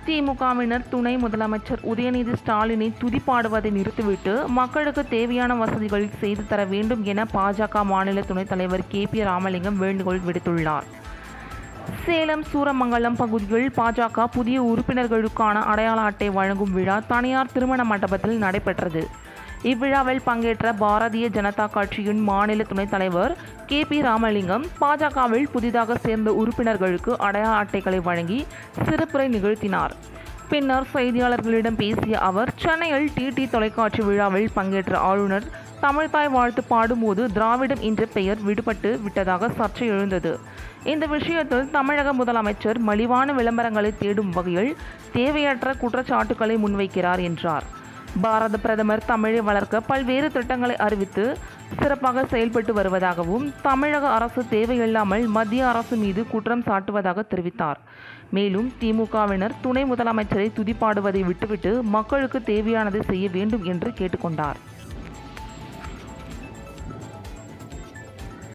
திமுகவினர் துணை முதலமைச்சர் உதயநிதி ஸ்டாலினை துதிப்பாடுவதை நிறுத்திவிட்டு மக்களுக்கு தேவையான வசதிகள் செய்து தர வேண்டும் என பாஜக மாநில துணைத் தலைவர் KP ராமலிங்கம் வேண்டுகோள் விடுத்துள்ளார். சேலம் சூரமங்கலம் பகுதியில் பாஜக புதிய உறுப்பினர்களுக்கான அடையாள அட்டை வழங்கும் விழா தனியார் திருமண மண்டபத்தில் நடைபெற்றது. இவ்விழாவில் பங்கேற்ற பாரதிய ஜனதா கட்சியின் மாநில துணைத் தலைவர் KP ராமலிங்கம் பாஜகவில் புதிதாக சேர்ந்த உறுப்பினர்களுக்கு அடையாள அட்டைகளை வழங்கி சிறப்புரை நிகழ்த்தினார். பின்னர் செய்தியாளர்களிடம் பேசிய அவர், சென்னையில் TT தொலைக்காட்சி விழாவில் பங்கேற்ற ஆளுநர் தமிழ்தாய் வாழ்த்து பாடும்போது திராவிடம் என்ற பெயர் விடுபட்டு விட்டதாக சர்ச்சை எழுந்தது. இந்த விஷயத்தில் தமிழக முதலமைச்சர் மலிவான விளம்பரங்களை தேடும் வகையில் தேவையற்ற குற்றச்சாட்டுக்களை முன்வைக்கிறார் என்றார். பாரத பிரதமர் தமிழை வளர்க்க பல்வேறு திட்டங்களை அறிவித்து சிறப்பாக செயல்பட்டு வருவதாகவும் தமிழக அரசு தேவையில்லாமல் மத்திய அரசு மீது குற்றம் சாட்டுவதாக தெரிவித்தார். மேலும் திமுகவினர் துணை முதலமைச்சரை துதிப்பாடுவதை விட்டுவிட்டு மக்களுக்கு தேவையானதை செய்ய வேண்டும் என்று கேட்டுக்கொண்டார்.